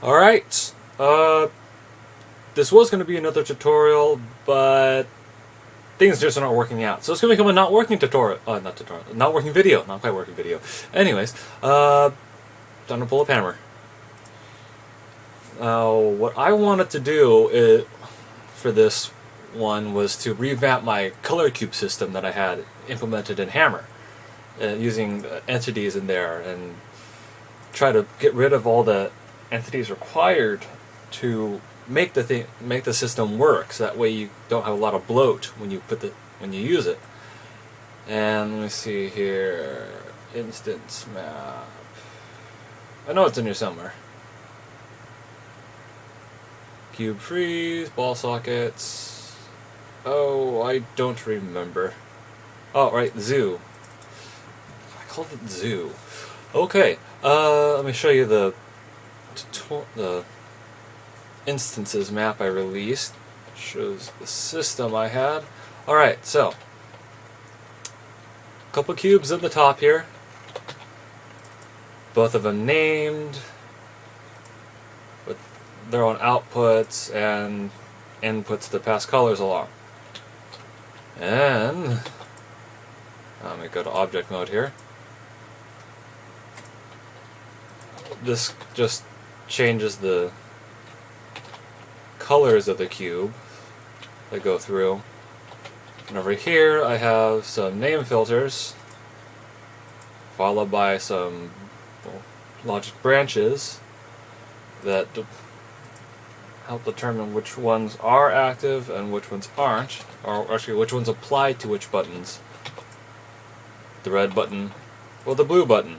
Alright, this was going to be another tutorial, but things just aren't working out. So it's going to become a not working tutorial, not working video, not quite working video. Anyways, time to pull up hammer. Now, what I wanted to do for this one was to revamp my color cube system that I had implemented in Hammer, using entities in there, and try to get rid of all the entities required to make the system work. So that way you don't have a lot of bloat when you use it. And let me see here, instance map. I know it's in here somewhere. Cube freeze, ball sockets. Oh, I don't remember. Oh, right, zoo. I called it zoo. Okay, let me show you the instances map I released. It shows the system I had. Alright, so a couple cubes at the top here. Both of them named with their own outputs and inputs to pass colors along. And let me go to object mode here. This just changes the colors of the cube that go through. And over here I have some name filters, followed by some logic branches that help determine which ones are active and which ones aren't, or actually which ones apply to which buttons. The red button or the blue button.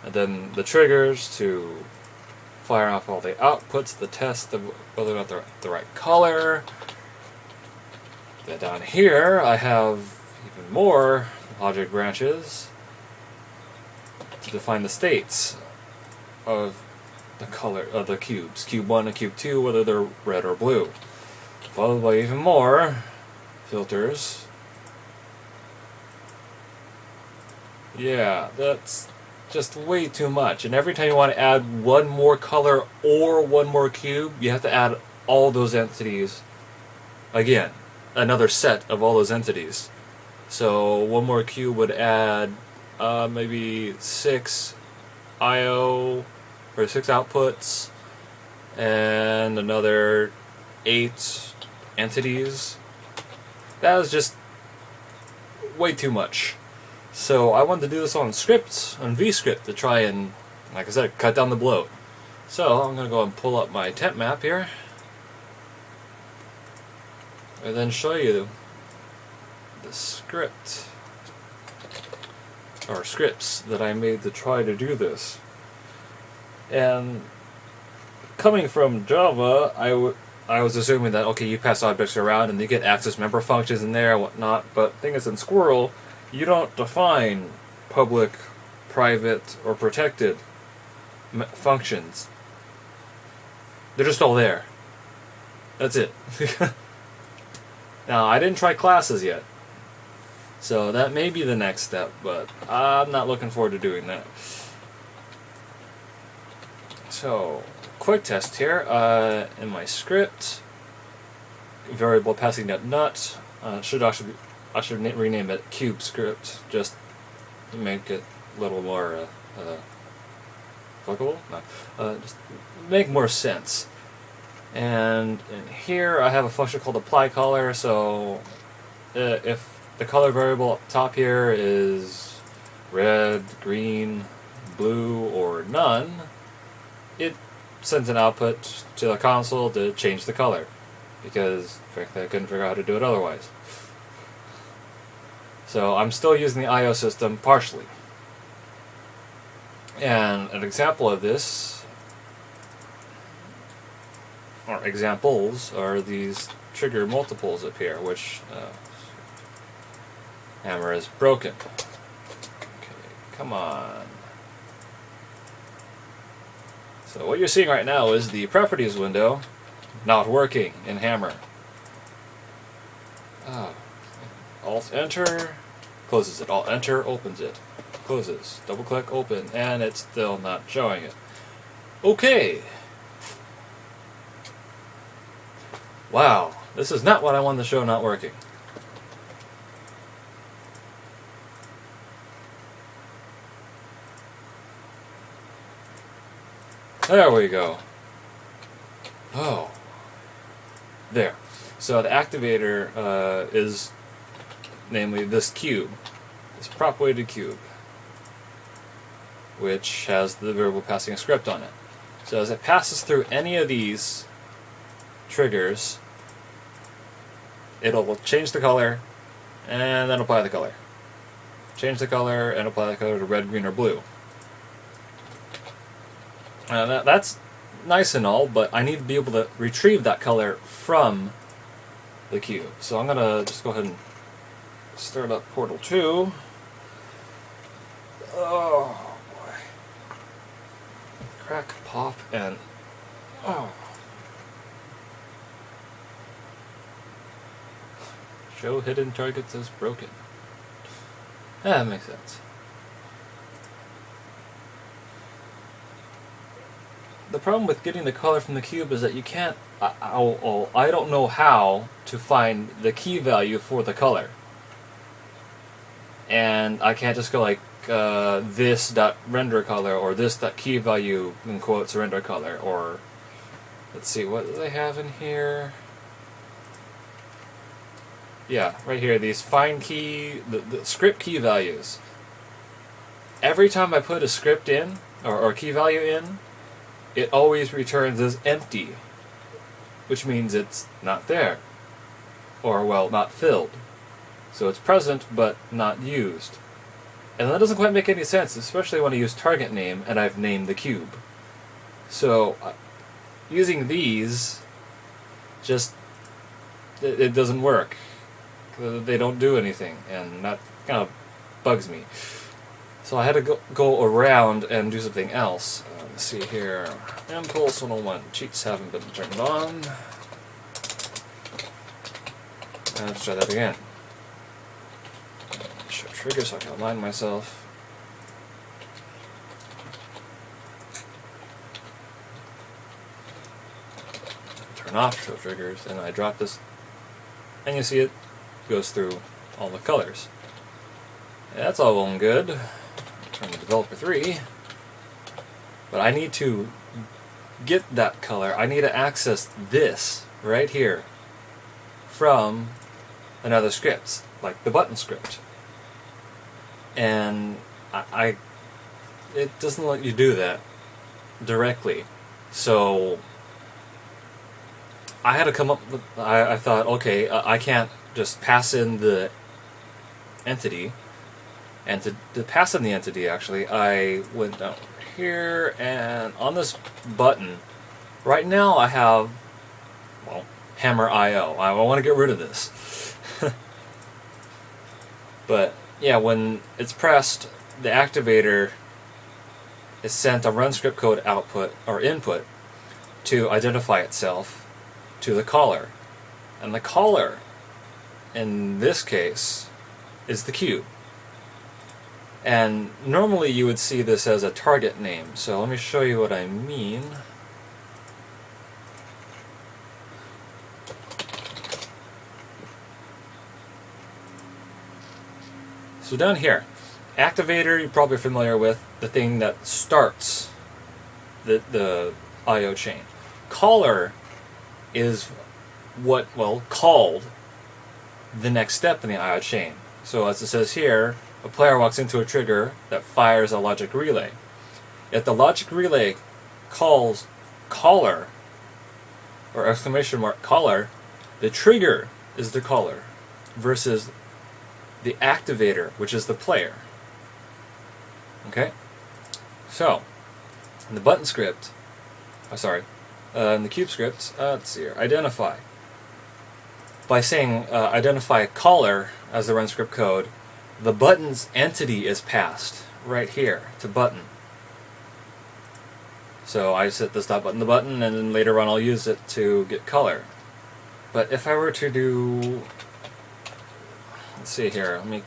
And then the triggers to fire off all the outputs, the test of whether or not they're the right color. Then down here I have even more logic branches to define the states of the color of the cubes. Cube 1 and Cube 2, whether they're red or blue. Followed by even more filters. Yeah, that's just way too much. And every time you want to add one more color or one more cube, you have to add all those entities again. Another set of all those entities. So one more cube would add maybe 6 IO or 6 outputs and another 8 entities. That was just way too much. So I wanted to do this on Vscript, to try and, like I said, cut down the bloat. So I'm going to go and pull up my temp map here, and then show you the scripts that I made to try to do this. And coming from Java, I was assuming that, okay, you pass objects around and you get access member functions in there and whatnot, but the thing is, in Squirrel, you don't define public, private, or protected functions. They're just all there. That's it. Now, I didn't try classes yet, so that may be the next step, but I'm not looking forward to doing that. So, quick test here. In my script, variable passing that nut I should rename it cube script, just to make it a little more applicable. No, just make more sense. And in here I have a function called apply color. So if the color variable up top here is red, green, blue, or none, it sends an output to the console to change the color, because frankly I couldn't figure out how to do it otherwise. So I'm still using the I/O system partially. And an example of this, or examples, are these trigger multiples up here, which Hammer is broken. Okay, come on. So what you're seeing right now is the properties window not working in Hammer. Alt-Enter, closes it. Alt-Enter, opens it. Closes. Double-click, open, and it's still not showing it. Okay. Wow, this is not what I wanted the show not working. There we go. Oh. There. So the activator is, namely, this cube. This prop weighted cube. Which has the variable passing a script on it. So as it passes through any of these triggers, it'll change the color and then apply the color. Change the color and apply the color to red, green, or blue. That's nice and all, but I need to be able to retrieve that color from the cube. So I'm going to just go ahead and start up Portal 2. Oh boy. Crack, pop, and... oh. Show hidden targets as broken. That makes sense. The problem with getting the color from the cube is that you can't... I don't know how to find the key value for the color. And I can't just go like this.render color or this.key value in quotes render color, or let's see, what do they have in here? Yeah, right here, these find key, the script key values. Every time I put a script in, or key value in, it always returns as empty, which means it's not there, or, well, not filled. So it's present, but not used. And that doesn't quite make any sense, especially when I use target name, and I've named the cube. So, using these, just, it doesn't work. They don't do anything, and that kind of bugs me. So I had to go around and do something else. Let's see here. Impulse 101. Cheats haven't been turned on. Let's try that again. Show trigger so I can align myself. Turn off show triggers, and I drop this, and you see it goes through all the colors. Yeah, that's all well and good. Turn to developer 3. But I need to get that color. I need to access this right here from another script, like the button script. And it doesn't let you do that directly. So I had to come up with, I thought, okay, I can't just pass in the entity. And to pass in the entity, actually, I went down here, and on this button, right now I have, well, hammer IO. I want to get rid of this. But, yeah, when it's pressed, the activator is sent a run script code output, or input, to identify itself to the caller. And the caller, in this case, is the cube. And normally you would see this as a target name, so let me show you what I mean. So down here, activator you're probably familiar with, the thing that starts the I/O chain. Caller is what, well, called the next step in the I/O chain. So as it says here, a player walks into a trigger that fires a logic relay. If the logic relay calls caller, or exclamation mark caller, the trigger is the caller versus the activator, which is the player. Okay? So, in the button script, in the cube script, let's see here, identify. By saying identify caller as the run script code, the button's entity is passed right here to button. So I set this dot button to button, and then later on I'll use it to get color. But if I were to do, let's see here, let me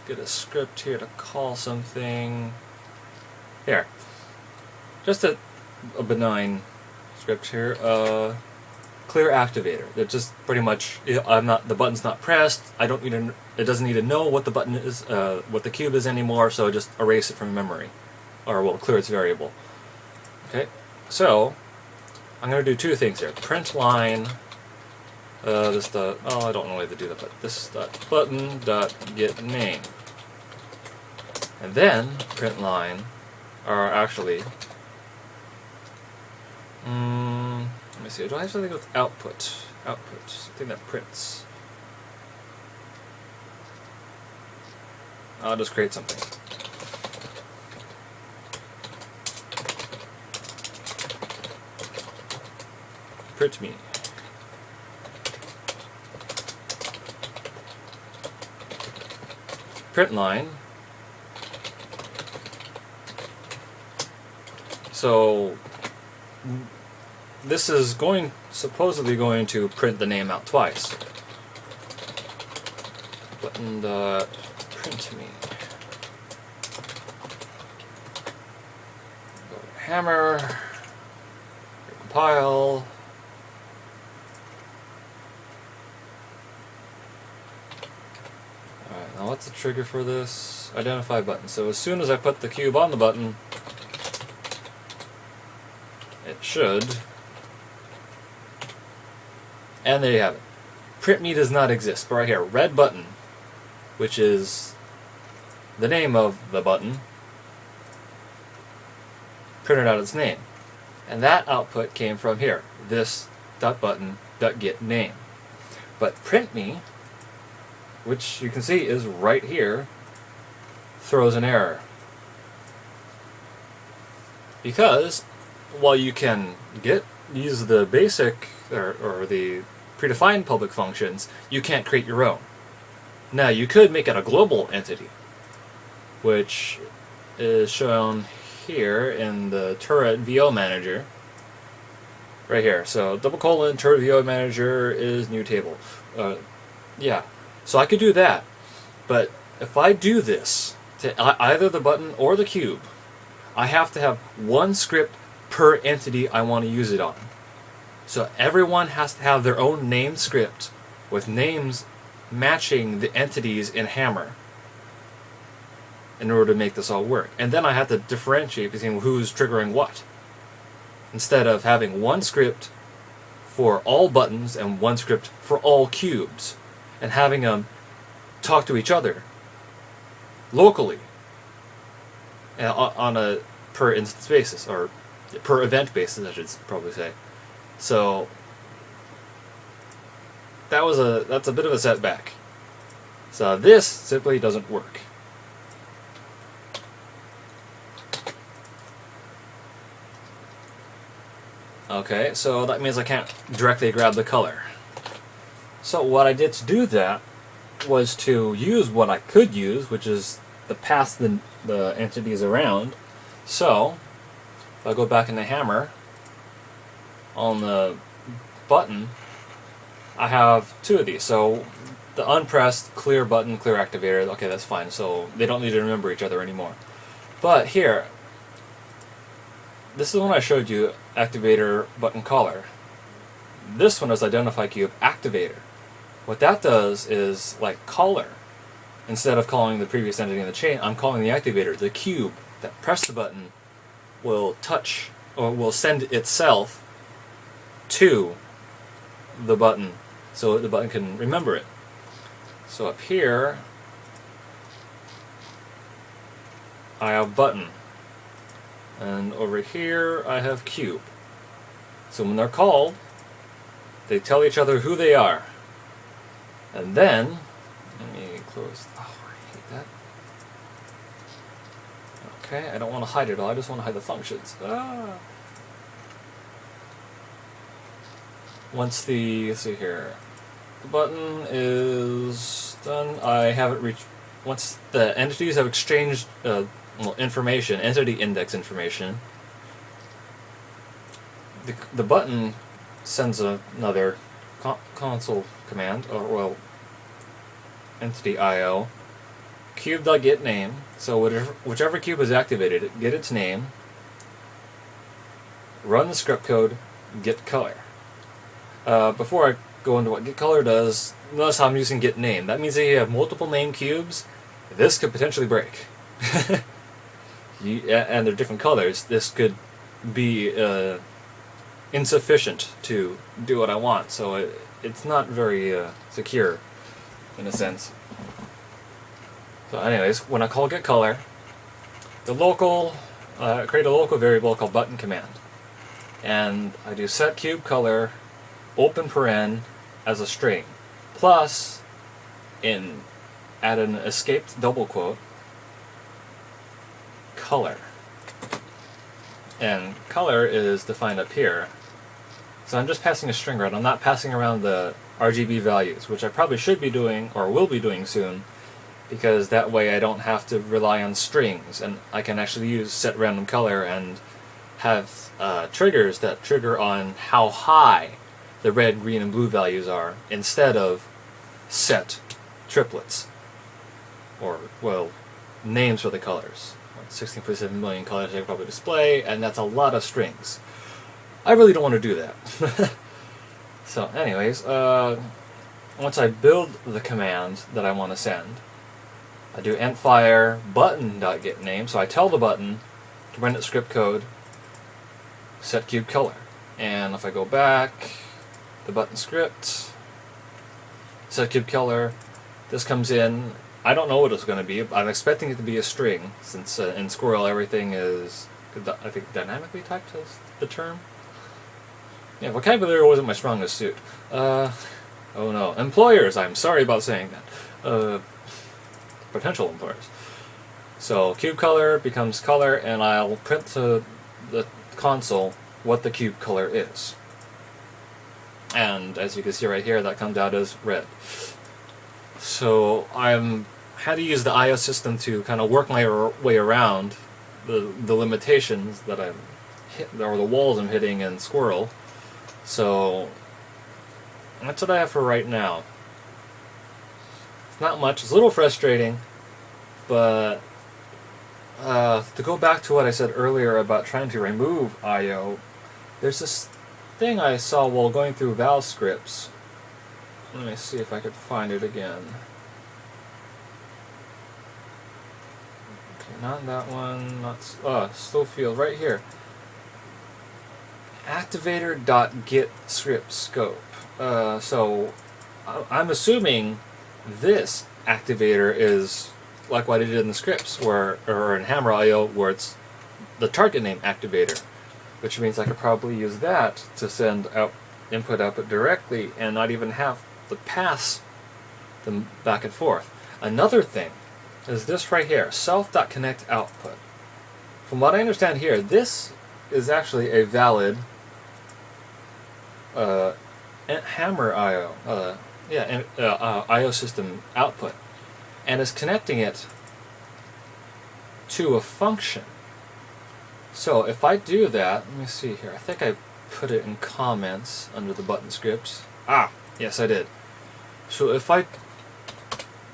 get a script here to call something. Here, just to a benign script here. Clear activator. It just pretty much, the button's not pressed. I don't need to. It doesn't need to know what the button is, what the cube is anymore. So just erase it from memory, or well, clear its variable. Okay. So I'm going to do two things here. Print line. This dot. Oh, I don't know how to do that, but this dot button dot get name, and then print line, or actually. Let me see, do I have something with output? Output, something that prints. I'll just create something. Print me. Print line. So this is supposedly going to print the name out twice. Button dot print me. Go to hammer. Compile. Alright, now what's the trigger for this? Identify button. So as soon as I put the cube on the button, it should. And there you have it. Print me does not exist. But right here, red button, which is the name of the button, printed out its name. And that output came from here, this dot button dot get name. But print me, which you can see is right here, throws an error. Because while you can use the basic or the predefined public functions, you can't create your own. Now you could make it a global entity, which is shown here in the turret VO manager. Right here. So ;, turret VO manager is new table. Yeah. So I could do that. But if I do this to either the button or the cube, I have to have one script per entity I want to use it on. So everyone has to have their own name script with names matching the entities in Hammer in order to make this all work. And then I have to differentiate between who's triggering what. Instead of having one script for all buttons and one script for all cubes, and having them talk to each other locally on a per instance basis, or per event basis, I should probably say. So that's a bit of a setback. So this simply doesn't work. Okay, so that means I can't directly grab the color. So what I did to do that was to use what I could use, which is to pass the entities around. So if I go back in the Hammer, on the button, I have two of these. So the unpressed clear button, clear activator, okay, that's fine. So they don't need to remember each other anymore. But here, this is when I showed you activator button caller. This one is identify cube activator. What that does is, like caller, instead of calling the previous entity in the chain, I'm calling the activator. The cube that pressed the button will touch, or will send itself to the button so the button can remember it. So up here I have button, and over here I have cube. So when they're called, they tell each other who they are. And then, let me close, oh, I hate that. Okay, I don't want to hide it all, I just want to hide the functions. Once let's see here, the button is done, I have it reached, once the entities have exchanged information, entity index information, the button sends another console command, or well, entity IO, cube.getName, so whichever cube is activated, get its name, run the script code get color. Before I go into what get color does, notice how I'm using get name. That means that you have multiple name cubes. This could potentially break. And they're different colors. This could be insufficient to do what I want, so it's not very secure in a sense. So anyways, when I call get color, the local create a local variable called button command, and I do set cube color open paren as a string plus add an escaped double quote color, and color is defined up here. So I'm just passing a string around. I'm not passing around the RGB values, which I probably should be doing or will be doing soon, because that way I don't have to rely on strings, and I can actually use set random color and have triggers that trigger on how high the red, green, and blue values are instead of set triplets, or, well, names for the colors. 16.7 million colors I could probably display, and that's a lot of strings. I really don't want to do that. So anyways, once I build the command that I want to send, I do entfire button.getName, so I tell the button to run its script code set cube color. And if I go back, the button script, set cube color, this comes in. I don't know what it's going to be. I'm expecting it to be a string, since in Squirrel everything is, I think, dynamically typed is the term. Yeah, vocabulary wasn't my strongest suit. Oh no. Employers, I'm sorry about saying that. Potential employers. So cube color becomes color, and I'll print to the console what the cube color is. And as you can see right here, that comes out as red. So I'm had to use the IO system to kind of work my way around the limitations that I'm hit, or the walls I'm hitting in Squirrel. So that's what I have for right now. It's not much. It's a little frustrating, but to go back to what I said earlier about trying to remove I/O, there's this thing I saw while going through Vscripts. Let me see if I could find it again. Okay, not that one. Not Slowfield. Right here. Activator.getScriptScope. So I'm assuming this activator is like what I did in the scripts, or in Hammer IO, where it's the target name activator, which means I could probably use that to send out input-output directly and not even have to pass them back and forth. Another thing is this right here, self.connectOutput. From what I understand here, this is actually a valid Hammer IO, IO system output, and is connecting it to a function. So if I do that, let me see here. I think I put it in comments under the button script. Yes, I did. So if I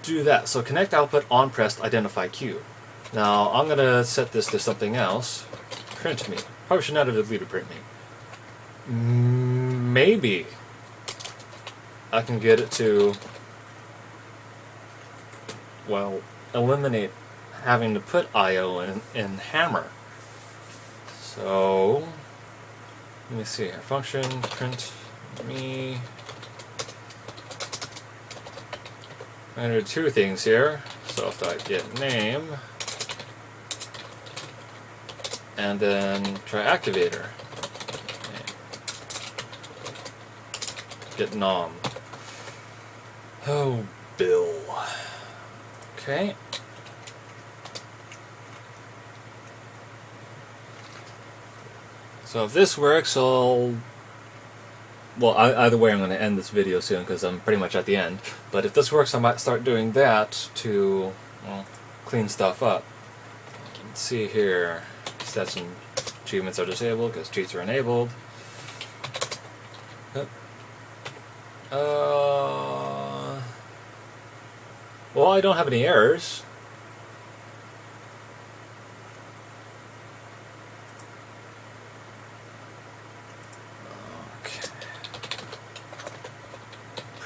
do that, so connect output on pressed identify cube. Now I'm gonna set this to something else. Print me. Probably should not have deleted print me. Maybe I can get it to, well, eliminate having to put IO in Hammer. So let me see here. Function print me. I'm going to do two things here. Self.getName, and then try activator. Get nom. Oh, Bill. Okay. So if this works, I'll... Well, either way, I'm going to end this video soon because I'm pretty much at the end. But if this works, I might start doing that to, well, clean stuff up. You can see here, stats and achievements are disabled because cheats are enabled. Well, I don't have any errors.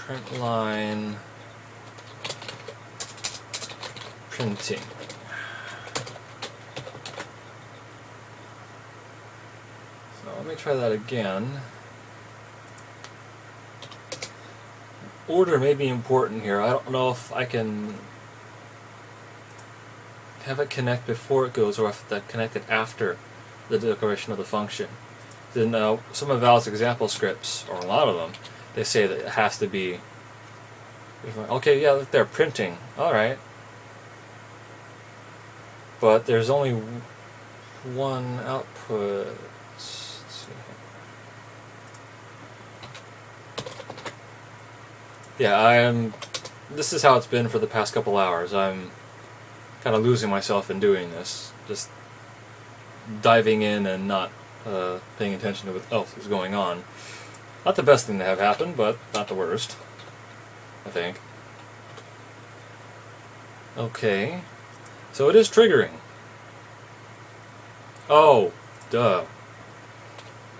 print line printing. So let me try that again. Order may be important here. I don't know if I can have it connect before it goes or if that connected after the declaration of the function. Then some of Val's example scripts, or a lot of them, they say that it has to be, okay, yeah, look, they're printing, alright. But there's only one output. Let's see. Yeah, this is how it's been for the past couple hours. I'm kind of losing myself in doing this. Just diving in and not paying attention to what else is going on. Not the best thing to have happen, but not the worst, I think. Okay, so it is triggering. Oh, duh.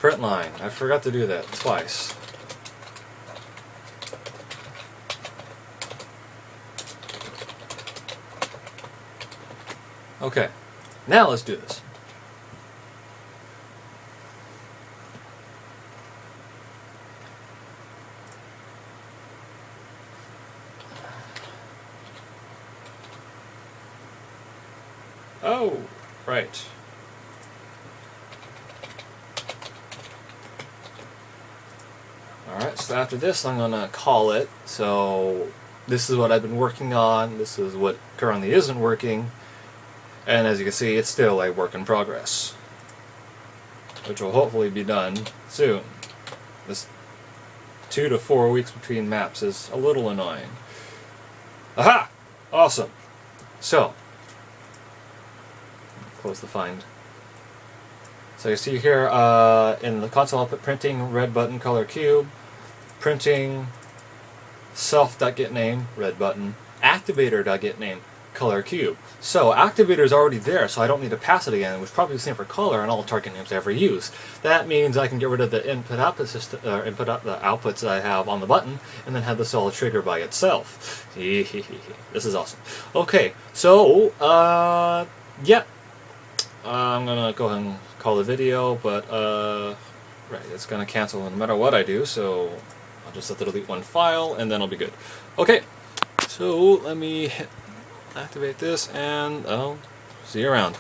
Print line. I forgot to do that twice. Okay, now let's do this. Oh, right. Alright, so after this I'm going to call it. So this is what I've been working on, this is what currently isn't working, and as you can see it's still a work in progress, which will hopefully be done soon. This 2 to 4 weeks between maps is a little annoying. Aha! Awesome! So, close the find. So you see here in the console output printing, red button, color cube, printing self.getName, red button, activator.getName, color cube. So activator is already there, so I don't need to pass it again, which is probably the same for color and all target names I ever use. That means I can get rid of the input-output system, the outputs that I have on the button, and then have the solid trigger by itself. This is awesome. Okay, so yeah. I'm gonna go ahead and call the video, but right, it's gonna cancel no matter what I do, so I'll just have to delete one file and then I'll be good. Okay, so let me activate this and I'll see you around.